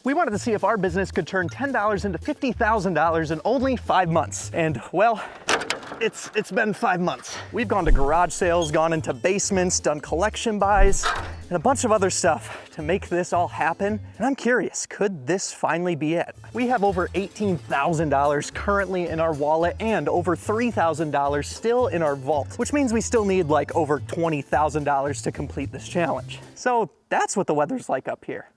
We wanted to see if our business could turn $10 into $50,000 in only 5 months. And well, it's been 5 months. We've gone to garage sales, gone into basements, done collection buys, and a bunch of other stuff to make this all happen. And I'm curious, could this finally be it? We have over $18,000 currently in our wallet and over $3,000 still in our vault, which means we still need like over $20,000 to complete this challenge. So that's what the weather's like up here.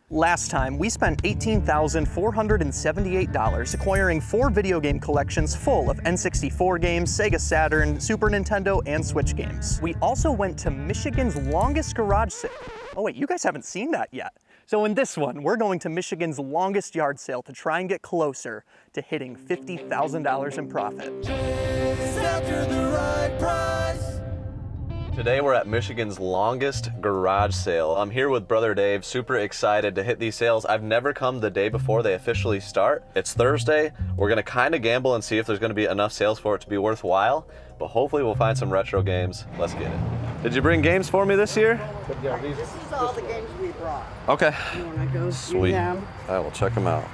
Last time, we spent $18,478 acquiring 4 video game collections full of N64 games, Sega Saturn, Super Nintendo, and Switch games. We also went to Michigan's longest garage sale. Oh wait, you guys haven't seen that yet. So in this one, we're going to Michigan's longest yard sale to try and get closer to hitting $50,000 in profit. Chase after the right price. Today we're at Michigan's longest garage sale. I'm here with Brother Dave, super excited to hit these sales. I've never come the day before they officially start. It's Thursday. We're gonna kind of gamble and see if there's gonna be enough sales for it to be worthwhile, but hopefully we'll find some retro games. Let's get it. Did you bring games for me this year? This is all the games we brought. Okay. You wanna go Sweet. through them? All right, we'll check them out.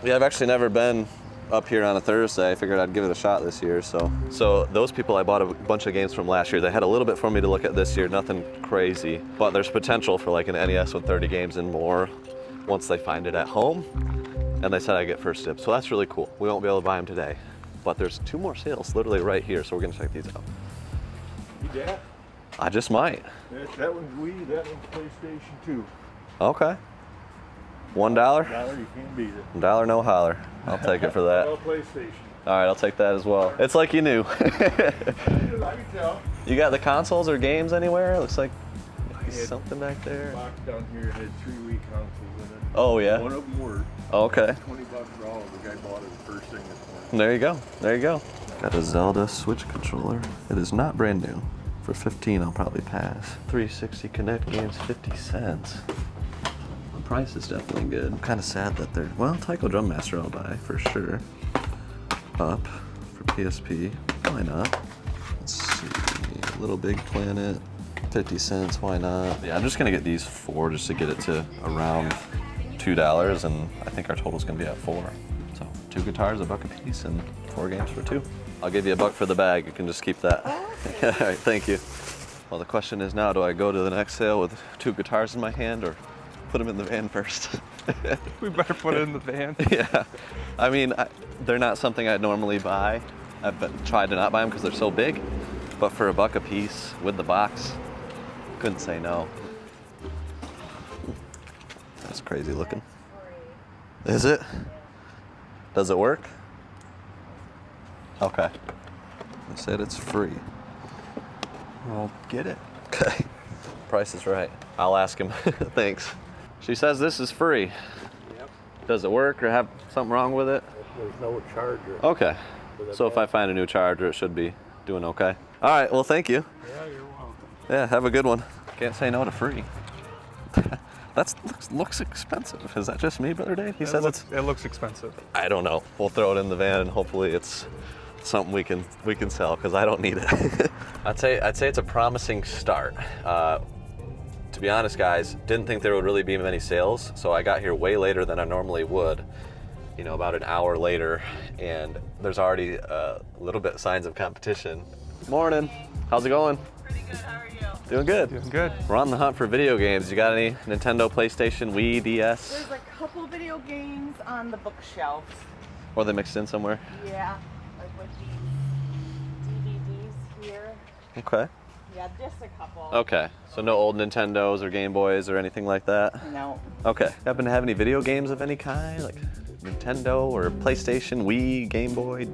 Yeah, I've actually never been up here on a Thursday. I figured I'd give it a shot this year. So those people I bought a bunch of games from last year. They had a little bit for me to look at this year, nothing crazy, but there's potential for like an NES with 30 games and more once they find it at home. And they said I get first dibs, so that's really cool. We won't be able to buy them today, but there's 2 more sales literally right here, so we're gonna check these out. You got? I just might. That one's Wii, that one's PlayStation 2. Okay. $1? $1, you can't beat it. $1 no holler. I'll take it for that. Well, PlayStation. All right, I'll take that as well. It's like you knew. I can tell. You got the consoles or games anywhere? It looks like I had something back there. box down here had 3 Wii consoles in it. Oh yeah. One of them worked. Okay. $20 for all. The guy bought it the first thing this morning. There you go. There you go. Got a Zelda Switch controller. It is not brand new. For 15, I'll probably pass. 360 Connect games, 50 cents. The price is definitely good. I'm kind of sad that they're, well, Taiko Drum Master I'll buy for sure. Up for PSP, why not? Let's see, Little Big Planet, 50 cents, why not? Yeah, I'm just gonna get these 4 just to get it to around $2, and I think our total's gonna be at 4. So 2 guitars, $1 a piece, and 4 games for 2. I'll give you $1 for the bag, you can just keep that. All right, thank you. Well, the question is now, do I go to the next sale with 2 guitars in my hand or put them in the van first? We better put it in the van. Yeah, I mean, they're not something I'd normally buy. I've tried to not buy them because they're so big, but for $1 a piece with the box, couldn't say no. That's crazy looking. Is it? Does it work? Okay. I said it's free. Well, get it. Okay. Price is right. I'll ask him. Thanks. She says this is free. Yep. Does it work or have something wrong with it? There's no charger. Okay. So if I find a new charger, it should be doing okay. All right, well, thank you. Yeah, you're welcome. Yeah, have a good one. Can't say no to free. That looks expensive. Is that just me, Brother Dave? He says it looks expensive. I don't know. We'll throw it in the van and hopefully it's something we can sell because I don't need it. I'd say it's a promising start. To be honest, guys, didn't think there would really be many sales, so I got here way later than I normally would. You know, about an hour later, and there's already a little bit signs of competition. Morning. How's it going? Pretty good, how are you? Doing good. Doing good. We're on the hunt for video games. You got any Nintendo, PlayStation, Wii, DS? There's a couple video games on the bookshelves. Or they mixed in somewhere? Yeah, like with these DVDs here. Okay. Yeah, just a couple. Okay, so no old Nintendos or Game Boys or anything like that? No. Okay. Happen to have any video games of any kind? Like Nintendo or PlayStation, Wii, Game Boy?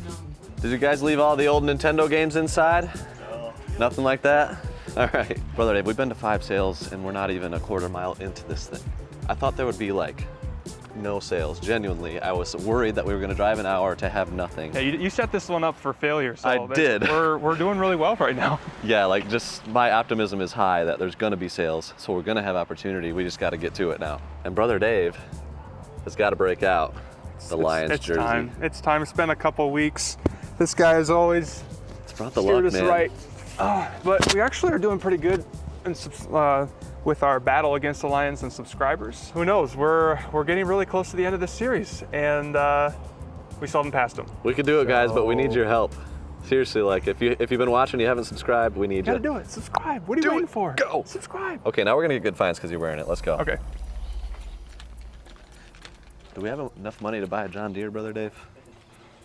No. Did you guys leave all the old Nintendo games inside? No. Nothing like that? All right. Brother Dave, we've been to 5 sales and we're not even a quarter mile into this thing. I thought there would be like no sales. Genuinely, I was worried that we were gonna drive an hour to have nothing. Yeah, you set this one up for failure, so I did. We're doing really well right now. Yeah, like just my optimism is high that there's gonna be sales, so we're gonna have opportunity. We just gotta get to it now. And Brother Dave has gotta break out the Lions jersey. It's time. It's been a couple weeks. This guy has always It's brought the steered luck, us man. right. But we actually are doing pretty good in with our battle against Alliance and subscribers. Who knows? We're getting really close to the end of this series, and we still haven't passed them. We could do it, guys, but we need your help. Seriously, like if you've been watching and you haven't subscribed, we need you. Gotta do it. Subscribe. What are you waiting for? Go. Subscribe. Okay, now we're gonna get good finds because you're wearing it. Let's go. Okay. Do we have enough money to buy a John Deere, Brother Dave?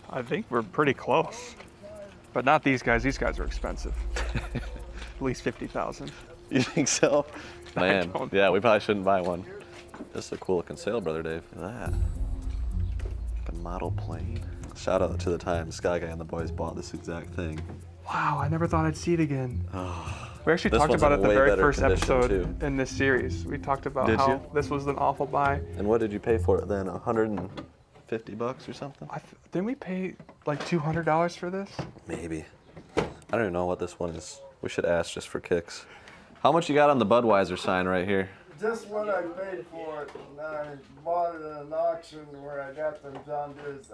I think we're pretty close, but not these guys. These guys are expensive. At least 50,000. You think so? Man, don't. yeah, we probably shouldn't buy one. This is a cool looking sail, Brother Dave. Look at that. Like a model plane. Shout out to the time Sky Guy and the boys bought this exact thing. Wow, I never thought I'd see it again. We actually This talked one's about in it the way very better first condition, episode too. in this series. We talked about Did how you? this was an awful buy. And what did you pay for it then? $150 or something? Didn't we pay like $200 for this? Maybe. I don't even know what this one is. We should ask just for kicks. How much you got on the Budweiser sign right here? Just what I paid for it, and I bought it at an auction where I got them John Deere's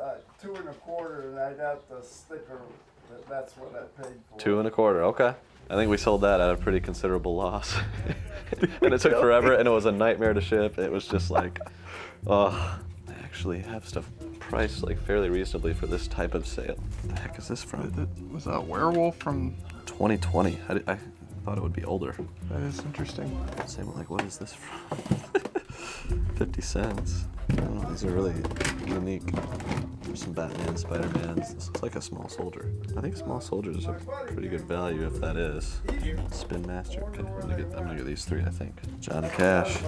$2 1/4, and I got the sticker. That's what I paid for. $2 1/4. Okay. I think we sold that at a pretty considerable loss. And it took forever, and it was a nightmare to ship. It was just like, oh, they actually have stuff priced like fairly reasonably for this type of sale. What the heck is this from? Was that a werewolf from? 2020. I thought it would be older. That is interesting. Same, like, what is this from? 50 cents. Oh, these are really unique. There's some Batman, Spider-Mans. This looks like a small soldier. I think small soldiers are pretty good value if that is. Spin Master. Okay, I'm gonna get these three, I think. Johnny Cash.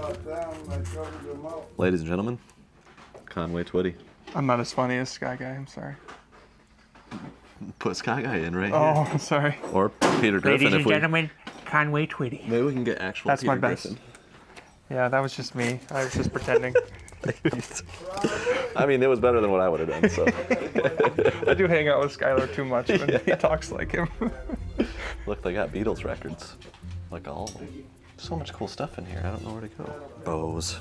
Ladies and gentlemen, Conway Twitty. I'm not as funny as Sky Guy. I'm sorry. Put Sky Guy in right Oh, here. I'm sorry. Or Peter Griffin. Ladies and gentlemen, Conway Twitty. Maybe we can get actual That's Peter my best. Griffin. Yeah, that was just me. I was just pretending. I mean, it was better than what I would have done, so. I do hang out with Skylar too much when he talks like him. Look, they got Beatles records. Like all of them. So much cool stuff in here. I don't know where to go. Bows.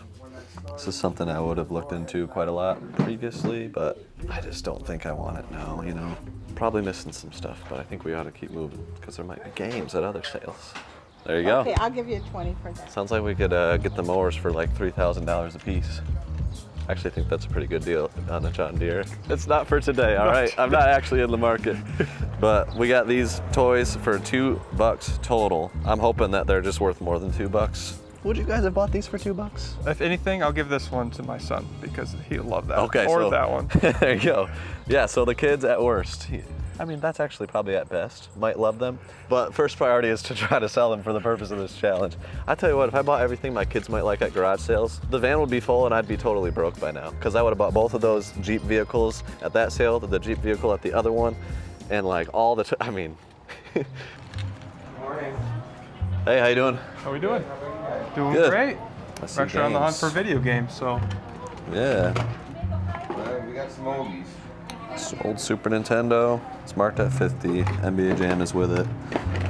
This is something I would have looked into quite a lot previously, but I just don't think I want it now, you know. Probably missing some stuff, but I think we ought to keep moving because there might be games at other sales. There you go. Okay, I'll give you 20 for that. Sounds like we could get the mowers for like $3,000 a piece. Actually, I think that's a pretty good deal on the John Deere. It's not for today, all right? I'm not actually in the market. But we got these toys for $2 total. I'm hoping that they're just worth more than $2. Would you guys have bought these for $2? If anything, I'll give this one to my son because he'll love that. Okay, or so that one. There you go. Yeah, so the kids at worst. I mean, that's actually probably at best. Might love them. But first priority is to try to sell them for the purpose of this challenge. I tell you what, if I bought everything my kids might like at garage sales, the van would be full and I'd be totally broke by now. Because I would have bought both of those Jeep vehicles at that sale, the Jeep vehicle at the other one, and like all the, I mean. Morning. Hey, how you doing? How we doing? Doing Good. great. I see We're actually on the hunt games. for video games, so. Yeah. We got some oldies. It's old Super Nintendo. It's marked at 50. NBA Jam is with it.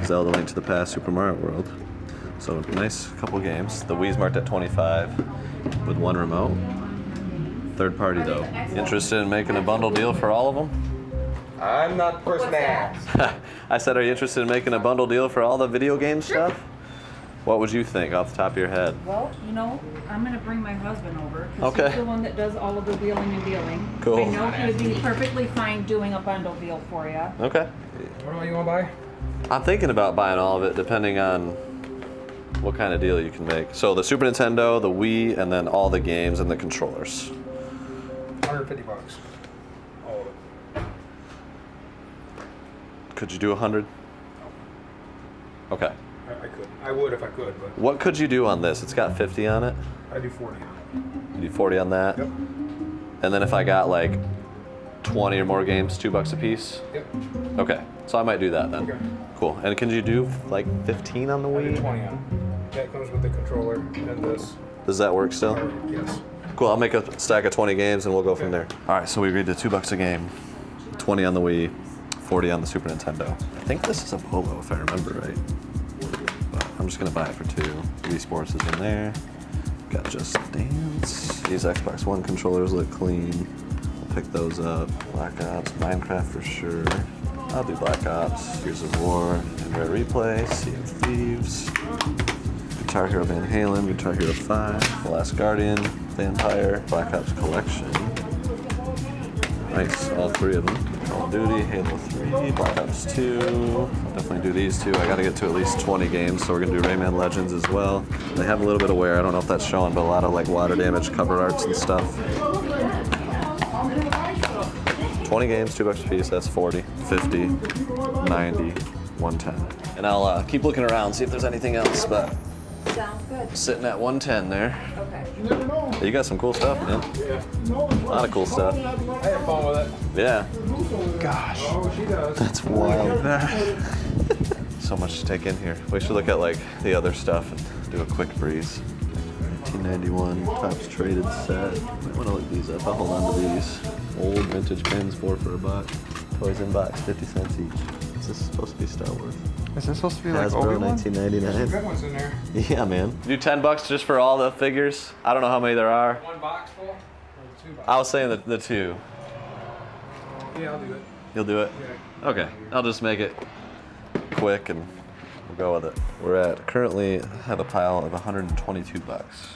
Zelda Link to the Past, Super Mario World. So nice couple games. The Wii's marked at 25 with one remote. Third party though. Interested in making a bundle deal for all of them? I'm not the person to ask. I said, are you interested in making a bundle deal for all the video game stuff? What would you think off the top of your head? Well, you know, I'm gonna bring my husband over, because Okay. he's the one that does all of the wheeling and dealing. Cool. I know he would be perfectly fine doing a bundle deal for you. Okay. What do you want to buy? I'm thinking about buying all of it depending on what kind of deal you can make. So the Super Nintendo, the Wii, and then all the games and the controllers. $150. All of it. Could you do 100? Okay. I could. I would if I could, but What could you do on this? It's got 50 on it. I do 40 on You do 40 on that? Yep. And then if I got like 20 or more games, $2 a piece? it. Yep. Okay, so I might do that then. Okay. Cool. And can you do like 15 on the Wii? 20 on it. That comes with the controller and this. Does that work still? Yes. Cool, I'll make a stack of 20 games and we'll go from there. All right, so we agreed to $2 a game, 20 on the Wii, 40 on the Super Nintendo. I think this is a Polo if I remember right. But I'm just gonna buy it for 2. Wii Sports is in there. Got Just Dance. These Xbox One controllers look clean. I'll pick those up. Black Ops, Minecraft for sure. I'll do Black Ops, Gears of War, and Rare Replay, Sea of Thieves. Guitar Hero Van Halen, Guitar Hero 5, The Last Guardian, Vampire, Black Ops Collection. Nice, all 3 of them. Call of Duty, Halo 3, Black Ops 2. I'll definitely do these 2. I gotta get to at least 20 games, so we're gonna do Rayman Legends as well. They have a little bit of wear, I don't know if that's showing, but a lot of like water damage, cover arts and stuff. 20 games, $2 a piece, that's 40, 50, 90, 110. And I'll keep looking around, see if there's anything else, but Sounds good. sitting at 110 there. Okay. You got some cool stuff, man. Yeah. A lot of cool stuff. I had fun with it. Yeah. Gosh. Oh, she does. That's wild. So much to take in here. We should look at like the other stuff and do a quick breeze. 1991 Topps traded set. Might want to look these up. I'll hold on to these. Old vintage pens, 4 for $1. Toys in box, 50 cents each. Is this supposed to be Star Wars? Is this supposed to be like Hasbro, Obi-Wan? 1999. Good ones in there. Yeah, man. Do $10 just for all the figures? I don't know how many there are. 1 box full or 2 boxes? I was saying the 2. Yeah, I'll do it. You'll do it? Yeah. Okay, I'll just make it quick and we'll go with it. We're at currently have a pile of 122 bucks,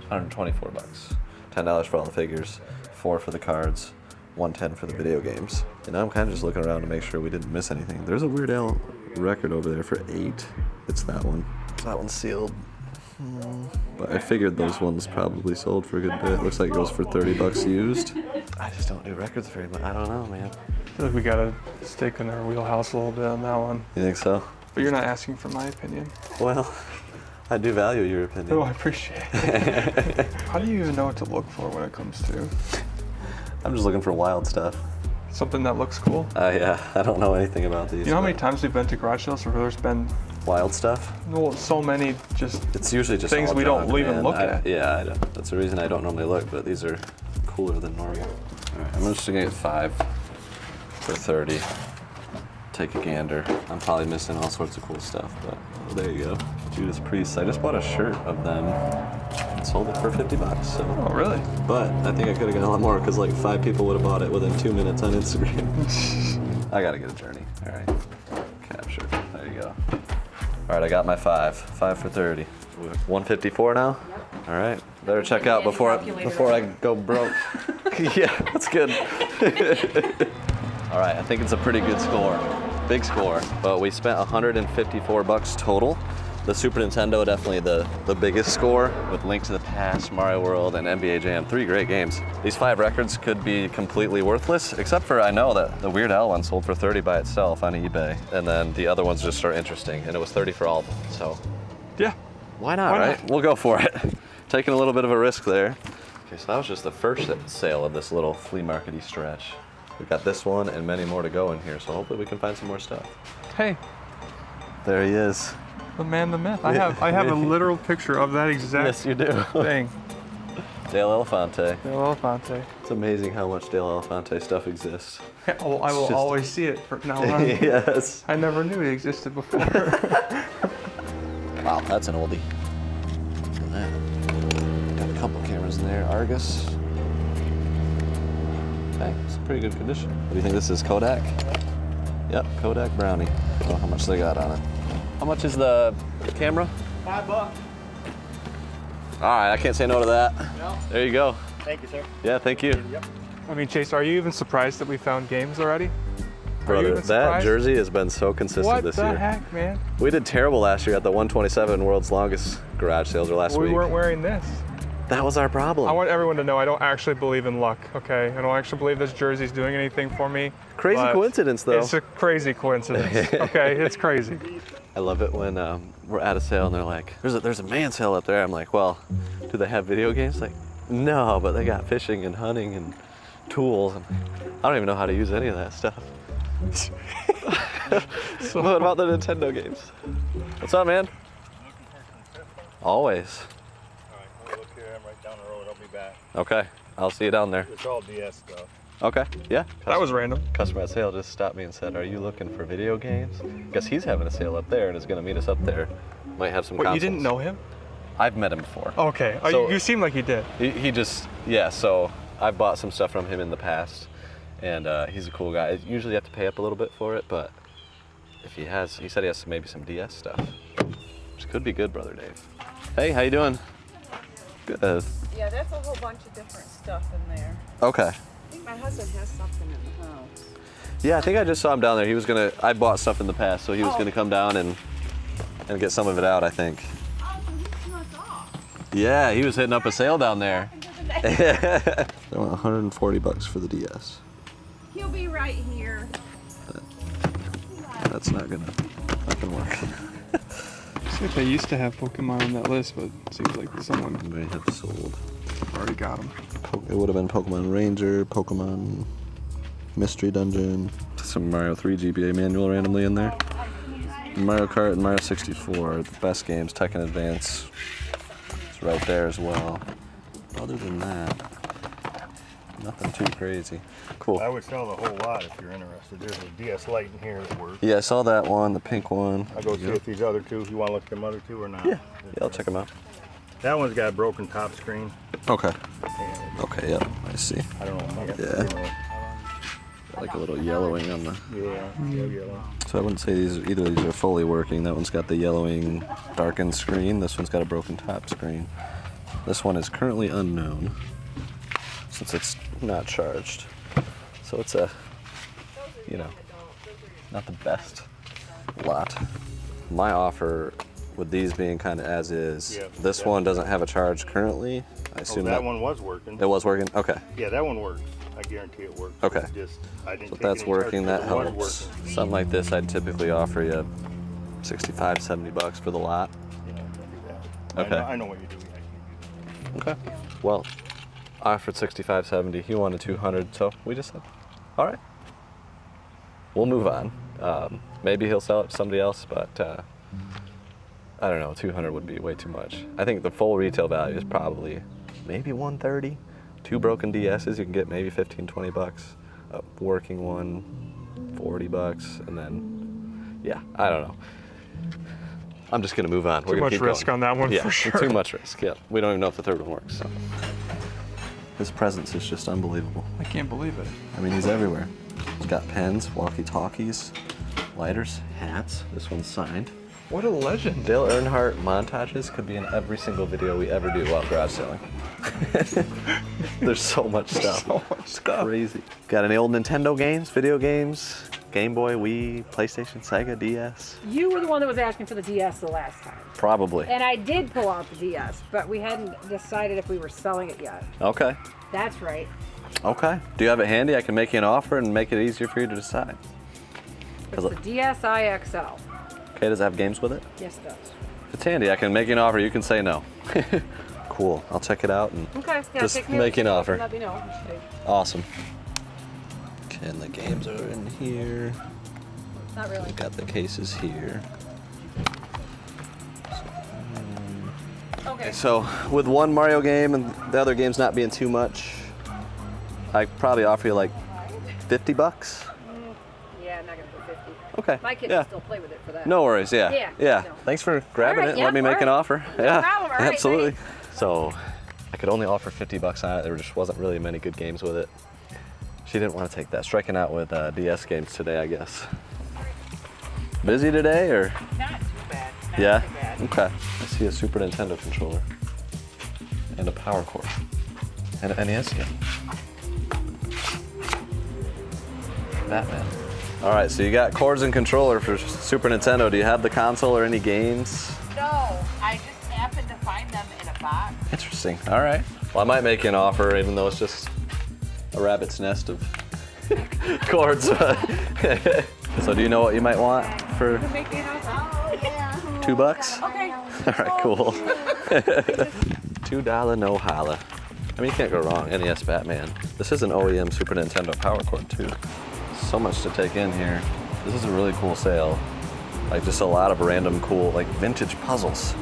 124 bucks, $10 for all the figures, 4 for the cards, 110 for the video games. And I'm kind of just looking around to make sure we didn't miss anything. There's a Weird Al record over there for 8. It's that one. That one's sealed. But I figured those ones probably sold for a good bit. Looks like it goes for 30 bucks used. I just don't do records very much. I don't know, man. I feel like we got a stake in our wheelhouse a little bit on that one. You think so? But you're not asking for my opinion. Well, I do value your opinion. Oh, I appreciate it. How do you even know what to look for when it comes to I'm just looking for wild stuff. something that looks cool? Yeah, I don't know anything about these. You know how many times we've been to garage sales where there's been wild stuff? well, so many just It's usually just things all we don't junk, even man. look at. Yeah, I don't. That's the reason I don't normally look, but these are cooler than normal. All right, I'm just gonna get 5 for 30. Take a gander. I'm probably missing all sorts of cool stuff, but there you go. Judas Priest. I just bought a shirt of them and sold it for 50 bucks. So. Oh, really? But I think I could have got a lot more because like 5 people would have bought it within 2 minutes on Instagram. I gotta get a journey. All right, capture. There you go. All right, I got my 5. 5 for 30. 154 now. All right, better check out before I go broke. Yeah, that's good. All right, I think it's a pretty good score. Big score, but we spent 154 bucks total. The Super Nintendo, definitely the biggest score with Link to the Past, Mario World, and NBA Jam. 3 great games. These 5 records could be completely worthless, except for I know that the Weird Al one sold for 30 by itself on eBay, and then the other ones just are interesting, and it was 30 for all of them, so. Yeah. Why not, right? We'll go for it. Taking a little bit of a risk there. Okay, so that was just the first sale of this little flea market-y stretch. We got this one and many more to go in here, so hopefully we can find some more stuff. Hey, there he is. the man, the myth. I have a literal picture of that exact Yes, you do. thing. Dale Elefante. Dale Elefante. It's amazing how much Dale Elefante stuff exists. Oh, I will just- always see it from now on. Yes. I never knew it existed before. Wow, that's an oldie. Look at that. Got a couple cameras in there. Argus. Okay, it's in pretty good condition. What do you think this is, Kodak? Yep, Kodak Brownie. Oh, how much they got on it? How much is the camera? $5. All right, I can't say no to that. No. There you go. Thank you, sir. Yeah, thank you. Yep. I mean, Chase, are you even surprised that we found games already? Are you Brother, even that surprised? jersey has been so consistent What this the year. heck, man? We did terrible last year at the 127 World's Longest Garage Sales, or last We week. weren't wearing this. That was our problem. I want everyone to know I don't actually believe in luck, okay? I don't actually believe this jersey's doing anything for me. Crazy but coincidence, though. It's a crazy coincidence, okay? It's crazy. I love it when we're at a sale and they're like, there's a man sale up there. I'm like, well, do they have video games? Like, no, but they got fishing and hunting and tools. And I don't even know how to use any of that stuff. So, What about the Nintendo games? What's up, man? Always. Alright, look here, I'm right down the road, I'll be back. Okay, I'll see you down there. It's all DS stuff. Okay, yeah. that was random. Customer at sale just stopped me and said, are you looking for video games? Guess he's having a sale up there and is gonna meet us up there. Might have some Wait, consoles. you didn't know him? I've met him before. Okay, So- you seem like you did. He just, yeah, so I've bought some stuff from him in the past, and he's a cool guy. Usually you have to pay up a little bit for it, but if he said he has maybe some DS stuff, which could be good, Brother Dave. Hey, how you doing? Good. Yeah, that's a whole bunch of different stuff in there. Okay. I think my husband has something in the house. Yeah, I think I just saw him down there. He was gonna, I bought stuff in the past, so he was Oh. gonna come down and get some of it out, I think. Oh, so he snuck off. Yeah, he was hitting up a sale down there. I want 140 bucks for the DS. He'll be right here. That's not gonna work. Seems like they used to have Pokemon on that list, but it seems like someone May have sold. already got them. It would have been Pokemon Ranger, Pokemon Mystery Dungeon, some Mario 3 GBA manual randomly in there. Mario Kart and Mario 64 are the best games. Tekken Advance is right there as well. Other than that, nothing too crazy. Cool. I would sell the whole lot if you're interested. There's a DS Lite in here that works. Yeah, I saw that one, the pink one. I'll go see if these other two, you want to look at them other two or not? Yeah, I'll check them out. That one's got a broken top screen. Okay. And Okay, yep, I see. I don't know. Yeah. Like a little yellowing on the... Yeah, yellow. So I wouldn't say either of these are fully working. That one's got the yellowing darkened screen. This one's got a broken top screen. This one is currently unknown since it's not charged. So it's a, you know, not the best lot. My offer with these being kind of as is, Yeah, this one doesn't have a charge currently. I assume that one was working. It was working? Okay. Yeah, that one works. I guarantee it works. Okay. It's just, I didn't So if take that's any charge working, that because it was helps. working. Something like this, I'd typically offer you 65, 70 bucks for the lot. Yeah, don't do that. Okay. I know what you're doing. I can't do that. Okay. Well, I offered 65, 70. He wanted 200, so we just said, all right. We'll move on. Maybe he'll sell it to somebody else, but I don't know. 200 would be way too much. I think the full retail value is probably maybe 130. 2 broken DSs, you can get maybe 15, 20 bucks. A working one, 40 bucks, and then, yeah, I don't know. I'm just gonna move on. We're Too gonna much keep risk going. on that one Yeah, for sure. too much risk. Yeah, we don't even know if the third one works. So. His presence is just unbelievable. I can't believe it. I mean, he's everywhere. He's got pens, walkie-talkies, lighters, hats. This one's signed. What a legend. Dale Earnhardt montages could be in every single video we ever do while garage selling. There's so much stuff. So much stuff. Crazy. Got any old Nintendo games, video games? Game Boy, Wii, PlayStation, Sega, DS? You were the one that was asking for the DS the last time. Probably. And I did pull out the DS, but we hadn't decided if we were selling it yet. Okay. That's right. Okay. Do you have it handy? I can make you an offer and make it easier for you to decide. It's the DSi XL. Okay, does it have games with it? Yes, it does. If it's handy, I can make you an offer. You can say no. Cool. I'll check it out and Okay. Yeah, just take me make you an up, offer. Let me know. Awesome. Okay, and the games are in here. Not really. We've got the cases here. Okay. So with one Mario game and the other games not being too much, I'd probably offer you like 50 bucks. Yeah, I'm not gonna put 50. Okay. My kids yeah. can still play with it for that. No worries, yeah. Yeah, no. Thanks for grabbing All right, it. yeah, Let me make all an right. offer. No Yeah. problem. All right, Absolutely. thanks. So I could only offer 50 bucks on it. There just wasn't really many good games with it. She didn't want to take that. Striking out with DS games today, I guess. Busy today or? Not too bad. Not Yeah? too bad. Okay. I see a Super Nintendo controller and a power cord and an NES game. Batman. All right, so you got cords and controller for Super Nintendo. Do you have the console or any games? No, I just happened to find them in a box. Interesting. All right. Well, I might make you an offer, even though it's just a rabbit's nest of cords. So do you know what you might want for Make me an offer. $2? Okay. All right, cool. $2 no holla. I mean, you can't go wrong. NES Batman. This is an OEM Super Nintendo power cord too. So much to take in here. This is a really cool sale. Like just a lot of random cool, like vintage puzzles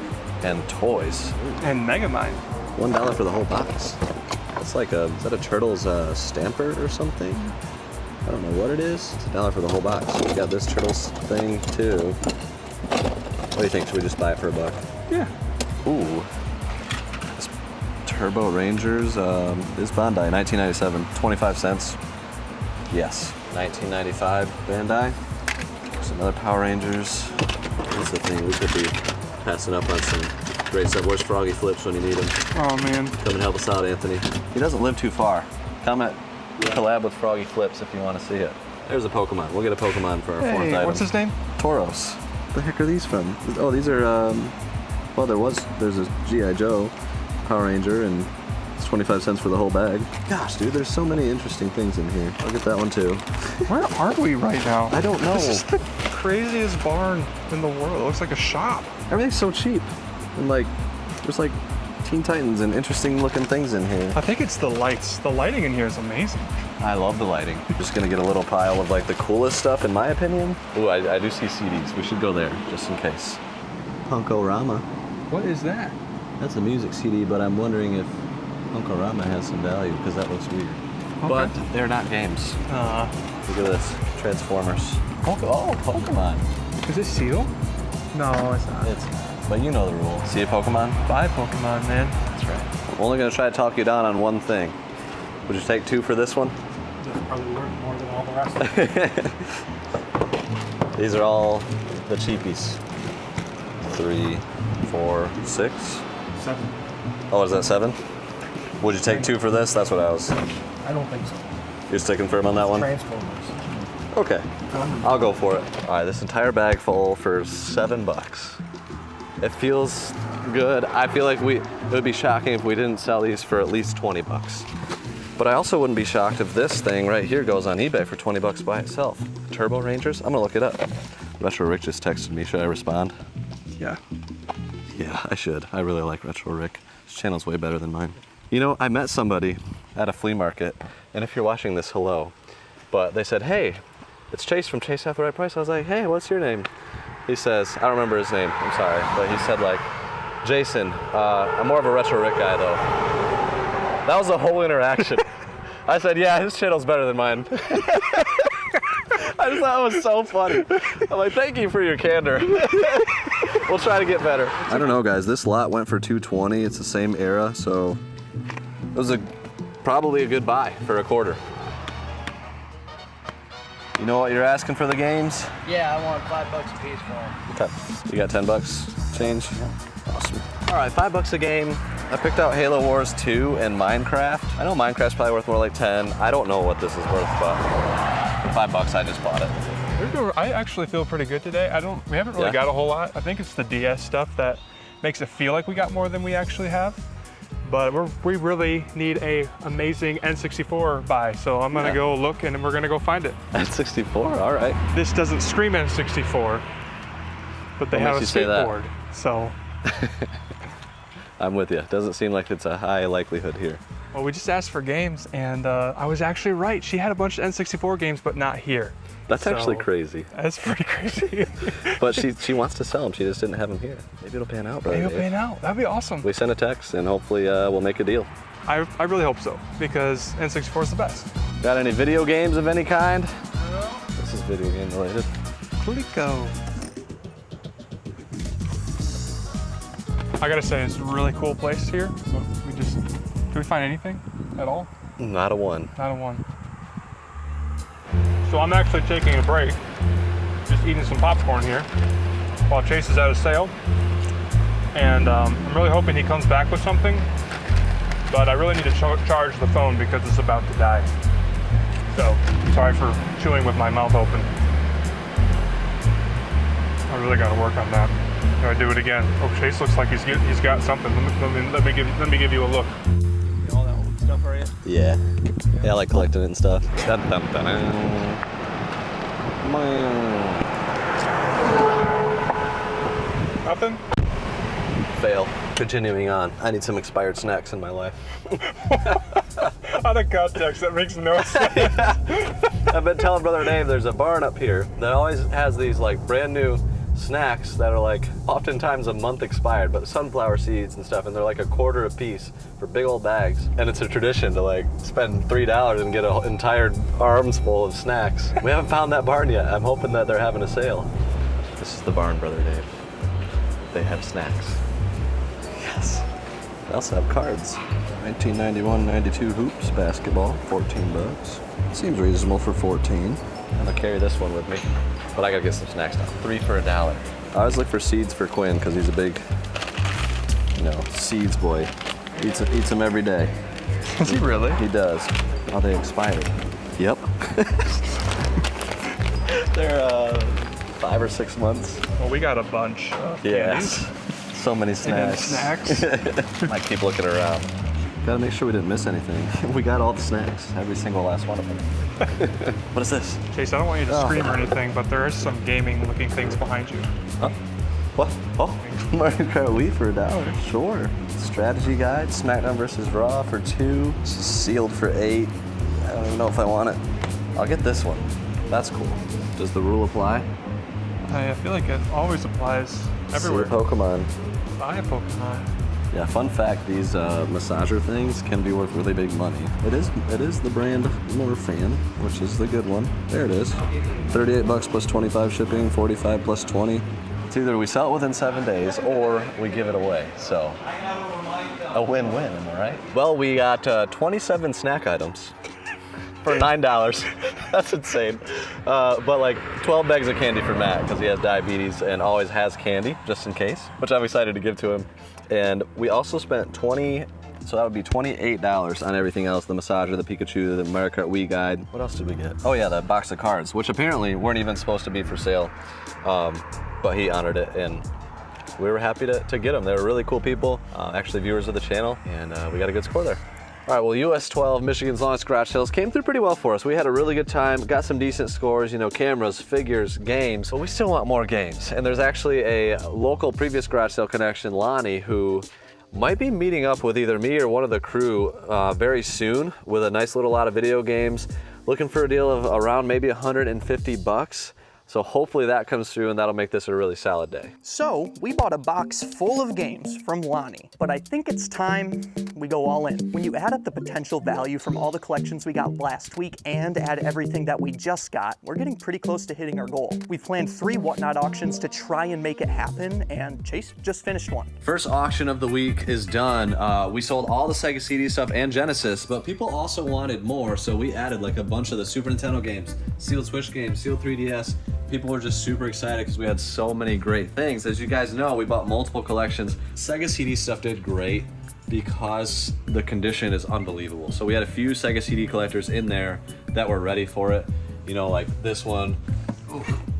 and toys. And Megamind. $1 for the whole box. That's like a, is that a Turtles stamper or something? I don't know what it is. It's $1 for the whole box. We got this Turtles thing too. What do you think? Should we just buy it for $1? Yeah. Ooh. This Turbo Rangers is Bandai, 1997, 25 cents. Yes, 1995 Bandai. There's another Power Rangers. Here's the thing, we could be passing up on some Great stuff. Where's Froggy Flips when you need him? Oh man. Come and help us out, Anthony. He doesn't live too far. Come at collab with Froggy Flips if you want to see it. There's a Pokemon. We'll get a Pokemon for our fourth item. What's his name? Tauros. What the heck are these from? Oh, these are, well, there's a G.I. Joe Power Ranger, and it's 25 cents for the whole bag. Gosh, dude, there's so many interesting things in here. I'll get that one too. Where are we right now? I don't know. This is the craziest barn in the world. It looks like a shop. Everything's so cheap. And like, there's like Teen Titans and interesting looking things in here. I think it's the lights. The lighting in here is amazing. I love the lighting. Just gonna get a little pile of like the coolest stuff in my opinion. Ooh, I do see CDs. We should go there just in case. Punkorama. What is that? That's a music CD, but I'm wondering if Punkorama has some value because that looks weird. Okay. But they're not games. Look at this, Transformers. Oh, Pokemon. Is it sealed? No, it's not. It's not, but you know the rule. See a Pokemon? Buy Pokemon, man. That's right. I'm only gonna try to talk you down on one thing. Would you take 2 for this one? Probably worth more than all the rest. These are all the cheapies. 3, 4, 6. 7. Oh, is that 7? Would you take 2 for this? That's what I was. I don't think so. You're sticking firm on that one? Transformers. Okay, I'll go for it. All right, this entire bag full for $7. It feels good. I feel like it would be shocking if we didn't sell these for at least 20 bucks. But I also wouldn't be shocked if this thing right here goes on eBay for 20 bucks by itself. Turbo Rangers? I'm gonna look it up. Retro Rick just texted me. Should I respond? Yeah. Yeah, I should. I really like Retro Rick. His channel's way better than mine. You know, I met somebody at a flea market, and if you're watching this, hello. But they said, hey, it's Chase from Chase After the Right Price. I was like, hey, what's your name? He says, I don't remember his name, I'm sorry, but he said like, Jason, I'm more of a Retro Rick guy though. That was the whole interaction. I said, yeah, his channel's better than mine. I just thought it was so funny. I'm like, thank you for your candor. We'll try to get better. I don't know, guys. This lot went for $220. It's the same era, so it was probably a good buy for a quarter. You know what you're asking for the games? Yeah, I want $5 a piece for them. Okay. You got 10 bucks change? Yeah. Awesome. All right, $5 a game. I picked out Halo Wars 2 and Minecraft. I know Minecraft's probably worth more like 10. I don't know what this is worth, but for $5 I just bought it. I actually feel pretty good today. We haven't really got a whole lot. I think it's the DS stuff that makes it feel like we got more than we actually have. But we really need a amazing N64 buy, so I'm gonna go look and we're gonna go find it. N64, all right. This doesn't scream N64, but they have a skateboard, so. I'm with you. Doesn't seem like it's a high likelihood here. Well, we just asked for games, and I was actually right. She had a bunch of N64 games, but not here. That's actually crazy. That's pretty crazy. But she wants to sell them. She just didn't have them here. Maybe it'll pan out, brother. Maybe it'll pan out. That'd be awesome. We send a text, and hopefully we'll make a deal. I really hope so, because N64 is the best. Got any video games of any kind? No. This is video game related. Clico. I gotta say, it's a really cool place here. Did we find anything at all? Not a one. Not a one. So I'm actually taking a break, just eating some popcorn here while Chase is at a sale. And I'm really hoping he comes back with something, but I really need to charge the phone because it's about to die. So, sorry for chewing with my mouth open. I really gotta work on that. Gotta do it again. Oh, Chase looks like he's got something. Let me give you a look. All that old stuff, are you? Yeah. Yeah, I like collecting it and stuff. Dun, dun, dun, dun. Nothing? Fail. Continuing on. I need some expired snacks in my life. Out of context, that makes no sense. I've been telling Brother Dave there's a barn up here that always has these like brand new snacks that are like oftentimes a month expired, but sunflower seeds and stuff, and they're like a quarter a piece for big old bags. And it's a tradition to like spend $3 and get an entire arms full of snacks. We haven't found that barn yet. I'm hoping that they're having a sale. This is the barn, Brother Dave. They have snacks. Yes. They also have cards. 1991-92 hoops basketball, 14 bucks. Seems reasonable for 14. I'm gonna carry this one with me, but I gotta get some snacks now. 3 for $1. I always look for seeds for Quinn because he's a big You know, seeds boy. Eats them every day. Is he really? He does. Oh, they expired. Yep. They're 5 or 6 months. Well, we got a bunch of Yes. So many snacks. Might keep looking around. Gotta make sure we didn't miss anything. We got all the snacks, every single last one of them. What is this? Chase, I don't want you to scream or anything, but there is some gaming-looking things behind you. Huh? What? Oh, Mario Kart Wii for $1. Sure. Strategy guide, SmackDown vs. Raw for $2. This is sealed for $8. I don't even know if I want it. I'll get this one. That's cool. Does the rule apply? I feel like it always applies everywhere. See a Pokemon. Buy a Pokemon. Yeah, fun fact, these massager things can be worth really big money. It is the brand Morphan, which is the good one. There it is. $38 plus 25 shipping, 45 plus 20. It's either we sell it within 7 days or we give it away. So a win-win, am I right? Well, we got 27 snack items for $9. That's insane. But like 12 bags of candy for Matt because he has diabetes and always has candy just in case, which I'm excited to give to him. And we also spent so that would be $28 on everything else, the massager, the Pikachu, the Mario Kart Wii guide. What else did we get? Oh yeah, that box of cards, which apparently weren't even supposed to be for sale, but he honored it, and we were happy to get them. They were really cool people, actually viewers of the channel, and we got a good score there. All right, well, US 12, Michigan's longest garage sales, came through pretty well for us. We had a really good time, got some decent scores, you know, cameras, figures, games, but we still want more games. And there's actually a local previous garage sale connection, Lonnie, who might be meeting up with either me or one of the crew very soon with a nice little lot of video games, looking for a deal of around maybe $150. So hopefully that comes through and that'll make this a really solid day. So we bought a box full of games from Lonnie, but I think it's time we go all in. When you add up the potential value from all the collections we got last week and add everything that we just got, we're getting pretty close to hitting our goal. We've planned 3 Whatnot auctions to try and make it happen, and Chase just finished one. First auction of the week is done. We sold all the Sega CD stuff and Genesis, but people also wanted more, so we added like a bunch of the Super Nintendo games, sealed Switch games, sealed 3DS. People were just super excited because we had so many great things. As you guys know, we bought multiple collections. Sega CD stuff did great because the condition is unbelievable. So we had a few Sega CD collectors in there that were ready for it. You know, like this one,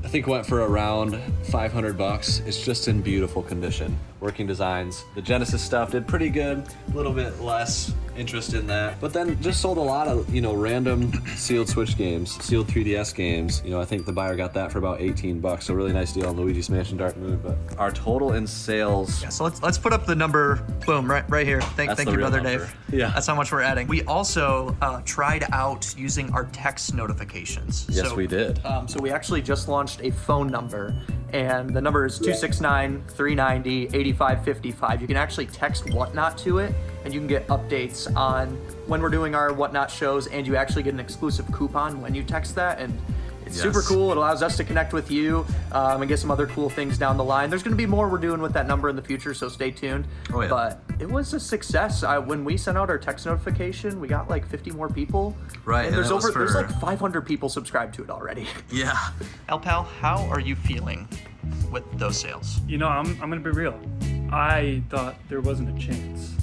I think went for around $500. It's just in beautiful condition. Working designs. The Genesis stuff did pretty good, a little bit less interest in that. But then just sold a lot of, you know, random sealed Switch games, sealed 3DS games. You know, I think the buyer got that for about $18. So really nice deal on Luigi's Mansion Dark Moon. But our total in sales. Yeah, so let's put up the number, boom, right here. Thank you, Brother Dave. Yeah. That's how much we're adding. We also tried out using our text notifications. Yes, we did. So we actually just launched a phone number, and the number is 269-390-8555. You can actually text Whatnot to it, and you can get updates on when we're doing our Whatnot shows, and you actually get an exclusive coupon when you text that, and it's super cool. It allows us to connect with you and get some other cool things down the line. There's going to be more we're doing with that number in the future, so stay tuned. Oh, yeah. But it was a success. When we sent out our text notification, we got like 50 more people. Right, And there's and there's like 500 people subscribed to it already. Yeah. Alpal, how are you feeling with those sales? You know, I'm gonna be real. I thought there wasn't a chance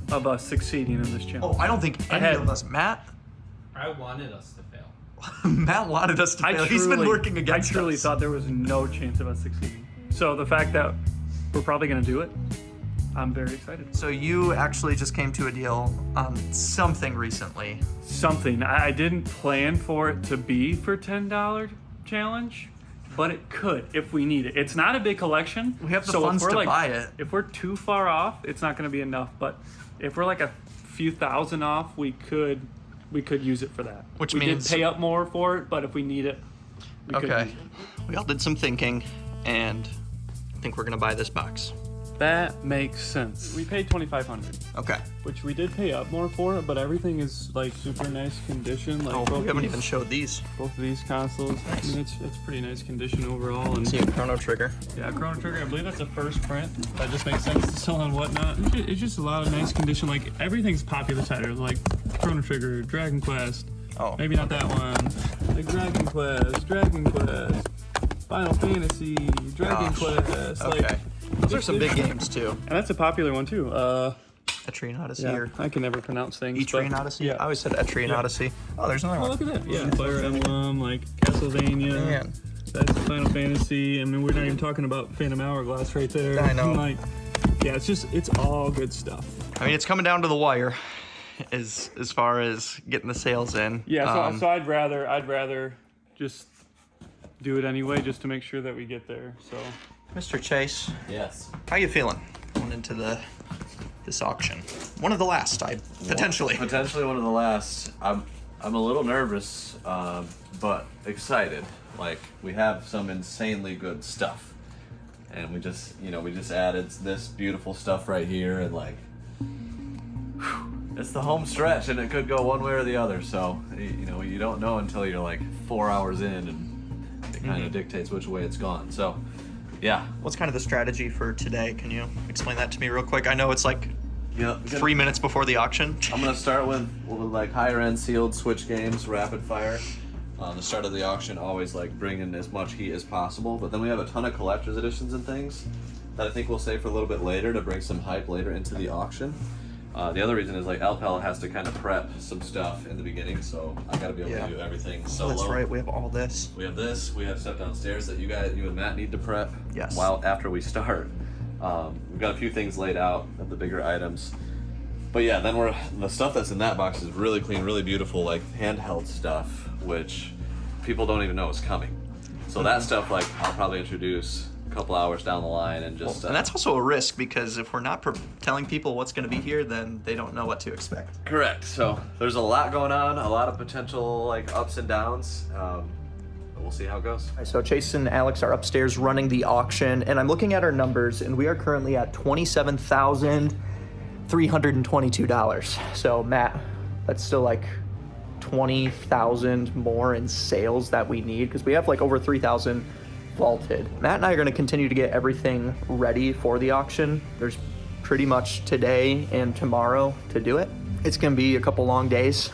of us succeeding in this challenge. Oh, I don't think any of us, Matt. I wanted us to fail. Matt wanted us to fail. He's been working against us. I truly thought there was no chance of us succeeding. So the fact that we're probably gonna do it, I'm very excited. So you actually just came to a deal on something recently. Something. I didn't plan for it to be for $10 challenge, but it could if we need it. It's not a big collection. We have the funds to buy it. If we're too far off, it's not gonna be enough. But if we're like a few thousand off, we could use it for that. Which we means did pay up more for it, but if we need it, we could use it. We all did some thinking, and I think we're gonna buy this box. That makes sense. We paid $2,500. Okay. Which we did pay up more for it, but everything is like super nice condition. Like we haven't even showed these. Both of these consoles. I mean, it's pretty nice condition overall. And see a Chrono Trigger. Yeah, Chrono Trigger. I believe that's a first print. That just makes sense to sell on Whatnot. It's just a lot of nice condition. Like everything's popular titles, like Chrono Trigger, Dragon Quest. Oh. Maybe not that one. Like Dragon Quest, Final Fantasy, Dragon Quest. Okay. Those are some big games too. And that's a popular one too. Etrian Odyssey Yeah, or I can never pronounce things. Etrian but- Odyssey? Yeah. I always said Etrian Odyssey. Oh, there's another Oh, one. look at that. Yeah, Fire Emblem, like Castlevania. Man. That's Final Fantasy. I mean, we're not even talking about Phantom Hourglass right there. I know. Like, yeah, it's all good stuff. I mean, it's coming down to the wire as far as getting the sales in. Yeah, so I'd rather just do it anyway, just to make sure that we get there. So, Mr. Chase, Yes. how you feeling going into this auction? One of the last, potentially. Potentially one of the last. I'm a little nervous, but excited. Like, we have some insanely good stuff, and we just added this beautiful stuff right here, and like, it's the home stretch, and it could go one way or the other. So you don't know until you're like 4 hours in, and it kind of dictates which way it's gone. So, yeah. What's kind of the strategy for today? Can you explain that to me real quick? I know it's like Yeah, 3 minutes before the auction. I'm gonna start with like higher end sealed switch games, rapid fire. The start of the auction, always like bring in as much heat as possible. But then we have a ton of collector's editions and things that I think we'll save for a little bit later to bring some hype later into the auction. The other reason is like Alpel has to kind of prep some stuff in the beginning, so I gotta be able to do everything solo. That's right. We have all this. We have this. We have stuff downstairs that you and Matt need to prep. Yes. While after we start, we've got a few things laid out of the bigger items. But yeah, then the stuff that's in that box is really clean, really beautiful, like handheld stuff, which people don't even know is coming. So that stuff, like, I'll probably introduce a couple hours down the line and just. And that's also a risk because if we're not telling people what's going to be here, then they don't know what to expect. Correct. So there's a lot going on, a lot of potential like ups and downs. But we'll see how it goes. So Chase and Alex are upstairs running the auction, and I'm looking at our numbers, and we are currently at $27,322. So Matt, that's still like 20,000 more in sales that we need because we have like over 3,000 vaulted. Matt and I are going to continue to get everything ready for the auction. There's pretty much today and tomorrow to do it. It's going to be a couple long days.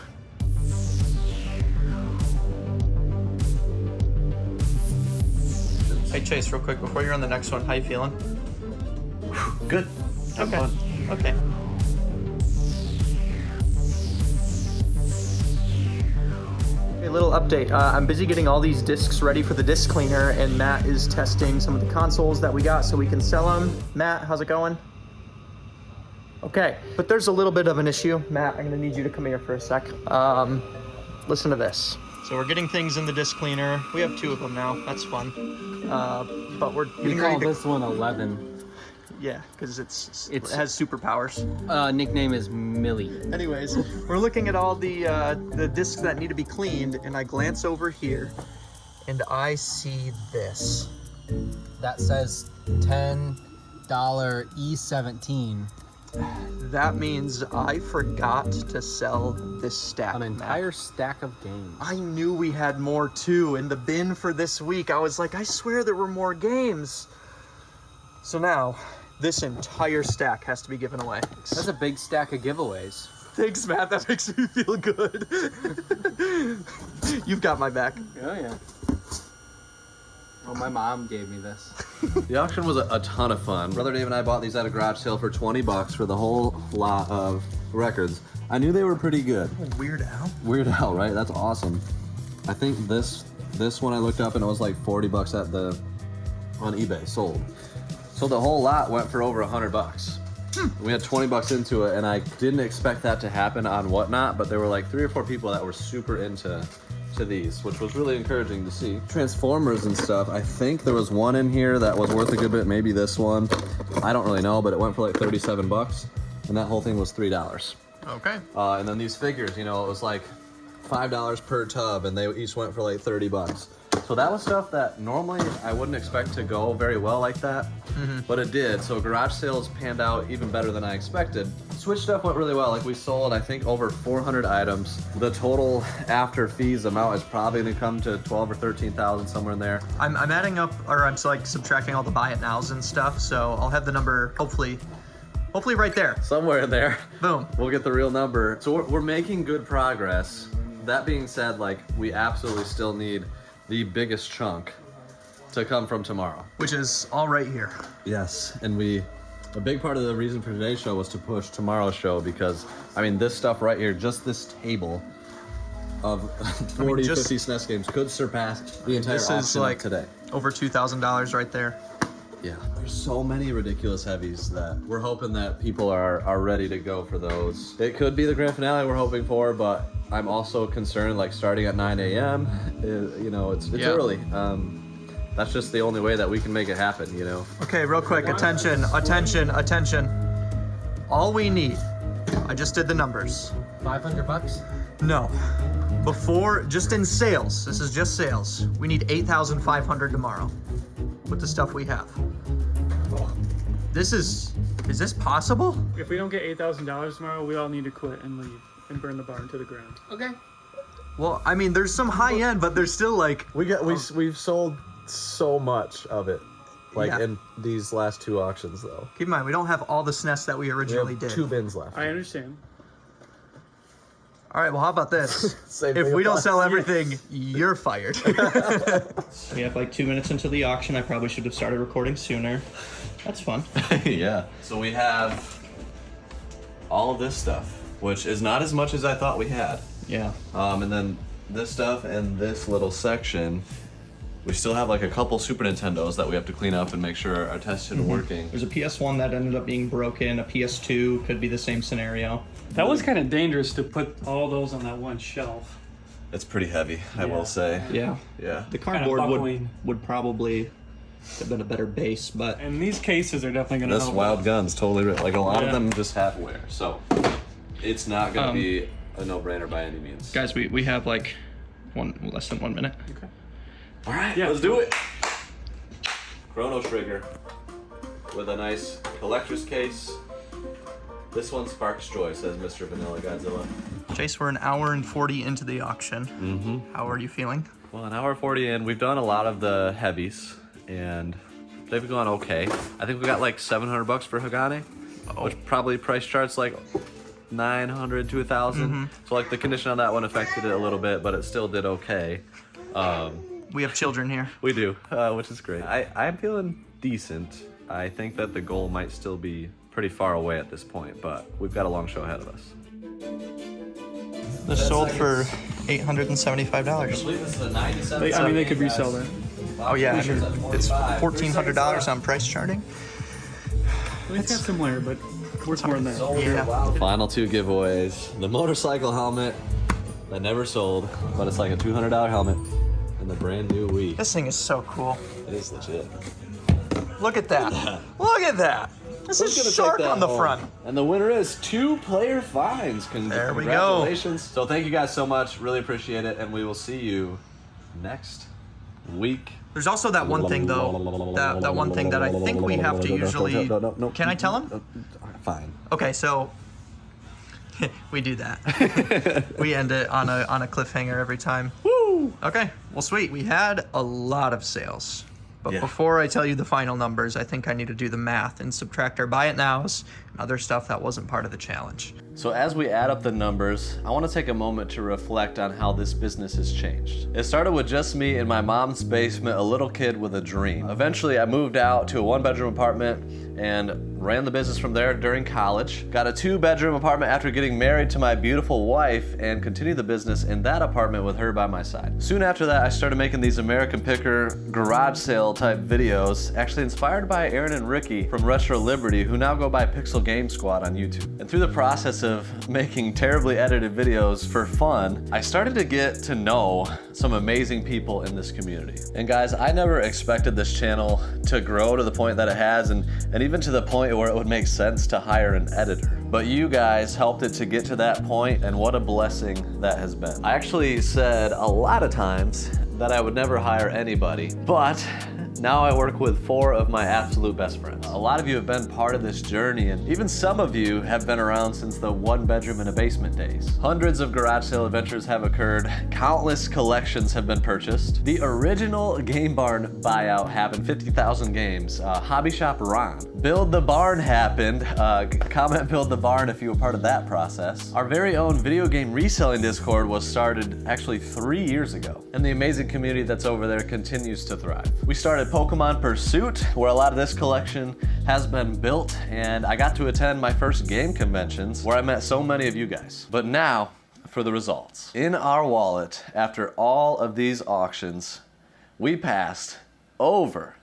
Hey Chase, real quick, before you're on the next one, how you feeling? Good. Okay. Okay. A little update. I'm busy getting all these discs ready for the disc cleaner, and Matt is testing some of the consoles that we got so we can sell them. Matt, how's it going? Okay, but there's a little bit of an issue. Matt, I'm gonna need you to come here for a sec. Listen to this. So we're getting things in the disc cleaner. We have 2 of them now. That's fun. But we're getting ready to... this one 11. Yeah, because it has superpowers. Nickname is Millie. Anyways, we're looking at all the discs that need to be cleaned, and I glance over here, and I see this. That says $10 E17. That means I forgot to sell this stack. An entire stack of games. I knew we had more too in the bin for this week. I was like, I swear there were more games. So now, this entire stack has to be given away. That's a big stack of giveaways. Thanks, Matt. That makes me feel good. You've got my back. Oh, yeah. Well, my mom gave me this. The auction was a ton of fun. Brother Dave and I bought these at a garage sale for 20 bucks for the whole lot of records. I knew they were pretty good. Weird Al. Weird Al, right? That's awesome. I think this one I looked up and it was like 40 bucks on eBay sold. So the whole lot went for over 100 bucks. We had 20 bucks into it, and I didn't expect that to happen on Whatnot, but there were like 3 or 4 people that were super into these, which was really encouraging to see. Transformers and stuff, I think there was one in here that was worth a good bit, maybe this one. I don't really know, but it went for like 37 bucks, and that whole thing was $3. Okay. And then these figures, it was like $5 per tub, and they each went for like 30 bucks. So that was stuff that normally I wouldn't expect to go very well like that, but it did. So garage sales panned out even better than I expected. Switch stuff went really well. Like we sold, I think, over 400 items. The total after fees amount is probably gonna come to 12 or 13,000, somewhere in there. I'm adding up, or I'm like subtracting all the buy it nows and stuff. So I'll have the number hopefully right there. Somewhere in there. Boom. We'll get the real number. So we're making good progress. That being said, like we absolutely still need the biggest chunk to come from tomorrow. Which is all right here. Yes, and a big part of the reason for today's show was to push tomorrow's show because, I mean, this stuff right here, just this table of 40, 50 SNES games could surpass the entire This auction is like today. over $2,000 right there. Yeah, there's so many ridiculous heavies that we're hoping that people are ready to go for those. It could be the grand finale we're hoping for, but I'm also concerned, like starting at 9 a.m., you know, it's early. That's just the only way that we can make it happen, you know? Okay, real quick, attention, attention, attention. All we need, I just did the numbers. $500? No. Before, just in sales, this is just sales, we need $8,500 tomorrow with the stuff we have. Is this possible? If we don't get $8,000 tomorrow, we all need to quit and leave and burn the barn to the ground. Okay. Well, I mean, there's some high end, but there's still like... We've sold so much of it, like Yeah. in these last 2 auctions though. Keep in mind, we don't have all the SNES that we originally did. 2 bins left. I understand. All right, well, how about this? Same If thing we don't applies. sell everything, you're fired. We have like 2 minutes into the auction. I probably should have started recording sooner. That's fun. Yeah. So we have all of this stuff, which is not as much as I thought we had. Yeah. And then this stuff and this little section, we still have like a couple Super Nintendos that we have to clean up and make sure are tested and working. There's a PS1 that ended up being broken. A PS2 could be the same scenario. That was kind of dangerous to put all those on that one shelf. It's pretty heavy, I will say. Yeah. Yeah. The Kinda cardboard buckling. would probably have been a better base, but And these cases are definitely going to This help. Wild Gun's totally like a lot of Yeah. them just have wear, so it's not gonna be a no-brainer by any means. guys, we have like less than 1 minute. Okay. All right, Yeah. let's do it. Chrono Trigger with a nice collector's case. This one sparks joy, says Mr. Vanilla Godzilla. Chase, we're an hour and 40 into the auction. Mm-hmm. How are you feeling? Well, an hour 40 in, we've done a lot of the heavies, and they've gone okay. I think we got like $700 for Hagane, which probably price charts like 900 to 1,000. So like the condition on that one affected it a little bit, but it still did okay. We have children here. We do, which is great. I'm feeling decent. I think that the goal might still be pretty far away at this point, but we've got a long show ahead of us. This sold for $875. I believe this is a 97. I mean, they could resell that. Oh yeah, I mean, it's $1,400 on price charting. Well, it's got some wear, but worth more than that. Yeah. Final 2 giveaways. The motorcycle helmet that never sold, but it's like a $200 helmet, and the brand new Wii. This thing is so cool. It is legit. Look at that. Look at that. This Who's is gonna shark take that on the home? front. And the winner is 2-player fines. There we go. Congratulations. So thank you guys so much. Really appreciate it. And we will see you next week. There's also that one thing though, that one thing that I think we have to usually, No. can I tell him? Fine. Okay, so we do that. We end it on a cliffhanger every time. Woo! Okay, well sweet, we had a lot of sales. But Yeah. before I tell you the final numbers, I think I need to do the math and subtract our buy it nows and other stuff that wasn't part of the challenge. So as we add up the numbers, I want to take a moment to reflect on how this business has changed. It started with just me in my mom's basement, a little kid with a dream. Eventually I moved out to a 1-bedroom apartment and ran the business from there during college. Got a 2-bedroom apartment after getting married to my beautiful wife and continued the business in that apartment with her by my side. Soon after that, I started making these American Picker garage sale type videos, actually inspired by Aaron and Ricky from Retro Liberty, who now go by Pixel Game Squad on YouTube. And through the process of making terribly edited videos for fun, I started to get to know some amazing people in this community. And guys, I never expected this channel to grow to the point that it has, and even to the point where it would make sense to hire an editor. But you guys helped it to get to that point, and what a blessing that has been. I actually said a lot of times that I would never hire anybody, but now I work with 4 of my absolute best friends. A lot of you have been part of this journey, and even some of you have been around since the 1-bedroom in a basement days. Hundreds of garage sale adventures have occurred, countless collections have been purchased. The original Game Barn buyout happened, 50,000 games. Hobby Shop Ron Build the Barn happened. Comment Build the Barn if you were part of that process. Our very own video game reselling Discord was started actually 3 years ago, and the amazing community that's over there continues to thrive. We started Pokemon Pursuit, where a lot of this collection has been built, and I got to attend my first game conventions where I met so many of you guys. But now, for the results. In our wallet, after all of these auctions, we passed over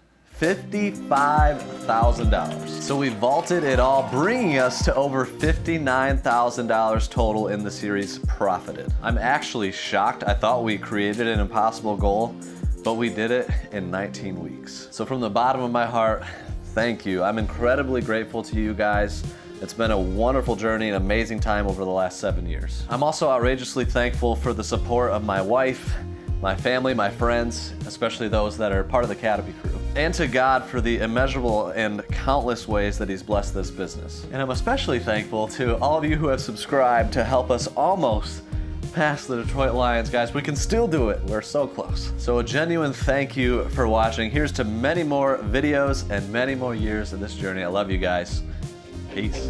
$55,000. So we vaulted it all, bringing us to over $59,000 total in the series profited. I'm actually shocked. I thought we created an impossible goal, but we did it in 19 weeks. So from the bottom of my heart, thank you. I'm incredibly grateful to you guys. It's been a wonderful journey, an amazing time over the last 7 years. I'm also outrageously thankful for the support of my wife, my family, my friends, especially those that are part of the Academy crew. And to God for the immeasurable and countless ways that He's blessed this business. And I'm especially thankful to all of you who have subscribed to help us almost past the Detroit Lions, guys. We can still do it. We're so close. So a genuine thank you for watching. Here's to many more videos and many more years of this journey. I love you guys. Peace.